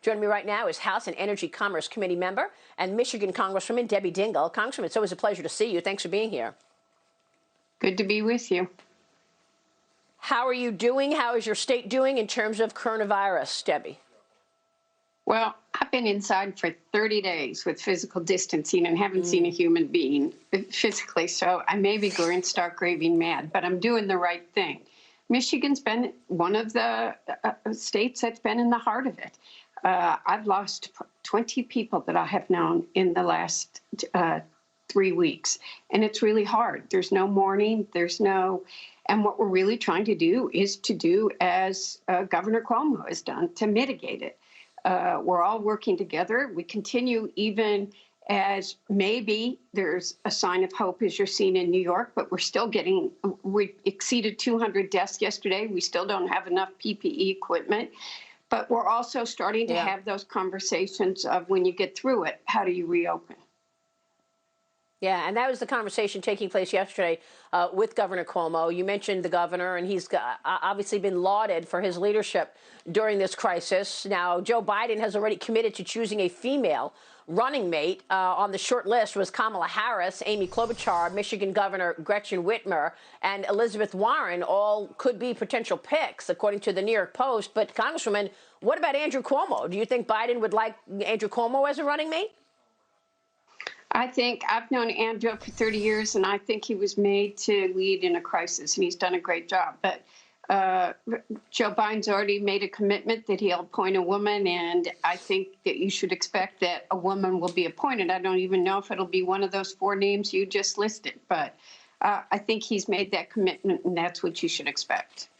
Joining me right now is House and Energy Commerce Committee member and Michigan Congresswoman Debbie Dingell. Congresswoman, it's always a pleasure to see you. Thanks for being here. Good to be with you. How are you doing? How is your state doing in terms of coronavirus, Debbie? Well, I've been inside for 30 days with physical distancing and haven't seen a human being physically, so I may be going stark raving mad, but I'm doing the right thing. Michigan's been one of the states that's been in the heart of it. I've lost 20 people that I have known in the last 3 weeks, and it's really hard. There's no mourning, and what we're really trying to do is to do as Governor Cuomo has done to mitigate it. We're all working together. We continue even as maybe there's a sign of hope as you're seeing in New York, but we exceeded 200 deaths yesterday. We still don't have enough PPE equipment, but we're also starting to have those conversations of when you get through it, how do you reopen? Yeah, and that was the conversation taking place yesterday with Governor Cuomo. You mentioned the governor, and he's obviously been lauded for his leadership during this crisis. Now, Joe Biden has already committed to choosing a female running mate. On the short list was Kamala Harris, Amy Klobuchar, Michigan Governor Gretchen Whitmer, and Elizabeth Warren. All could be potential picks, according to the New York Post. But, Congresswoman, what about Andrew Cuomo? Do you think Biden would like Andrew Cuomo as a running mate? I've known Andrew for 30 years, and I think he was made to lead in a crisis, and he's done a great job. But Joe Biden's already made a commitment that he'll appoint a woman, and I think that you should expect that a woman will be appointed. I don't even know if it'll be one of those 4 names you just listed, but I think he's made that commitment, and that's what you should expect.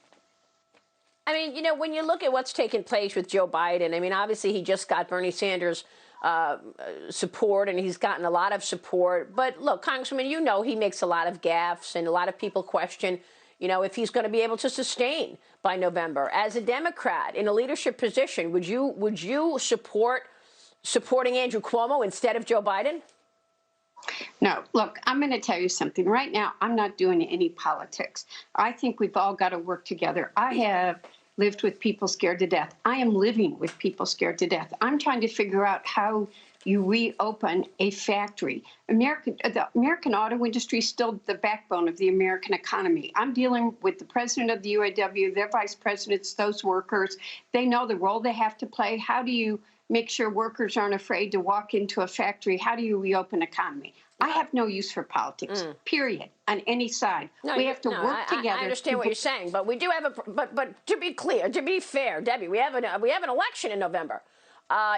I mean, you know, when you look at what's taken place with Joe Biden, I mean, obviously he just got Bernie Sanders' support, and he's gotten a lot of support. But look, Congressman, you know he makes a lot of gaffes, and a lot of people question, you know, if he's going to be able to sustain by November. As a Democrat in a leadership position, would you supporting Andrew Cuomo instead of Joe Biden? No, look, I'm going to tell you something. Right now, I'm not doing any politics. I think we've all got to work together. I have lived with people scared to death. I am living with people scared to death. I'm trying to figure out how you reopen a factory. The American auto industry is still the backbone of the American economy. I'm dealing with the president of the UAW, their vice presidents, those workers. They know the role they have to play. How do you make sure workers aren't afraid to walk into a factory? How do you reopen an economy? I have no use for politics, period, on any side. No, we have to work together. I understand what you're saying, but we do have but to be clear, to be fair, Debbie, we have an election in November,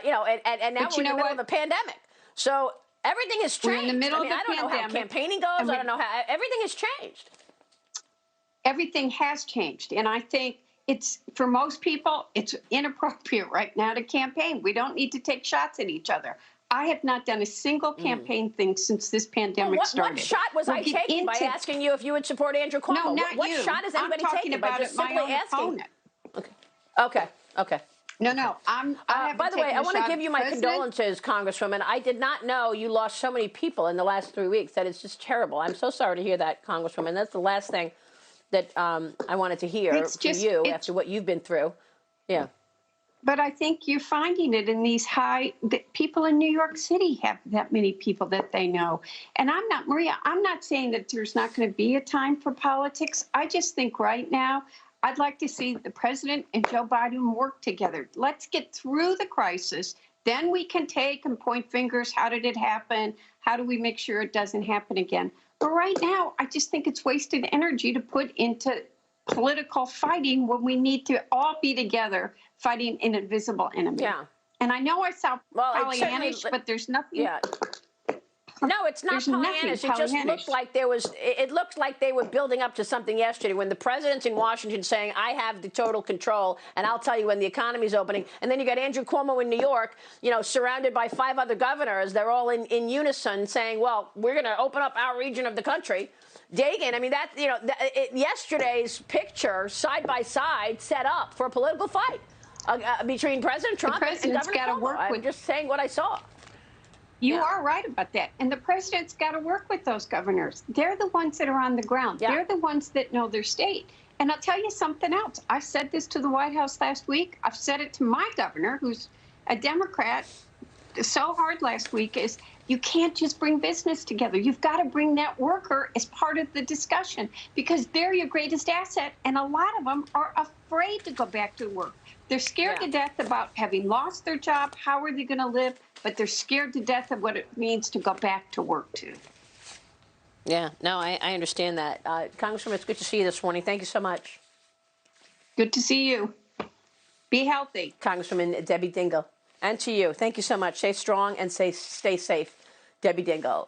you know, and now we're in the middle of a pandemic. So everything has changed. We're in the middle of the pandemic. I don't know how campaigning goes. I don't know how everything has changed. Everything has changed, and I think for most people, it's inappropriate right now to campaign. We don't need to take shots at each other. I have not done a single campaign thing since this pandemic started. What shot was I taking by asking you if you would support Andrew Cuomo? No, not what you. shot is anybody taking by just simply asking? Okay. No. By the way, I want to give you my condolences, Congresswoman. I did not know you lost so many people in the last 3 weeks. That is just terrible. I'm so sorry to hear that, Congresswoman. That's the last thing that I wanted to hear from you after what you've been through. Yeah. But I think you're finding it in these people in New York City have that many people that they know. And Maria, I'm not saying that there's not going to be a time for politics. I just think right now, I'd like to see the president and Joe Biden work together. Let's get through the crisis. Then we can take and point fingers. How did it happen? How do we make sure it doesn't happen again? But right now, I just think it's wasted energy to put into political fighting when we need to all be together fighting an invisible enemy. Yeah. And I know I sound Pollyannish, but there's nothing. Yeah. No, it's not Pollyannish. It just looked like it looked like they were building up to something yesterday when the president's in Washington saying, I have the total control, and I'll tell you when the economy's opening. And then you got Andrew Cuomo in New York, you know, surrounded by 5 other governors. They're all in unison saying, well, we're going to open up our region of the country. Dagan, I mean, yesterday's picture, side by side, set up for a political fight between President Trump and Governor Cuomo. I'm just saying what I saw. You are right about that. And the president's got to work with those governors. They're the ones that are on the ground. Yeah. They're the ones that know their state. And I'll tell you something else. I said this to the White House last week. I've said it to my governor, who's a Democrat so hard last week is you can't just bring business together. You've got to bring that worker as part of the discussion because they're your greatest asset. And a lot of them are afraid to go back to work. They're scared to death about having lost their job. How are they going to live? But they're scared to death of what it means to go back to work too. Yeah, no, I understand that. Congresswoman, it's good to see you this morning. Thank you so much. Good to see you. Be healthy. Congresswoman Debbie Dingell. And to you, thank you so much. Stay strong and stay safe, Debbie Dingell.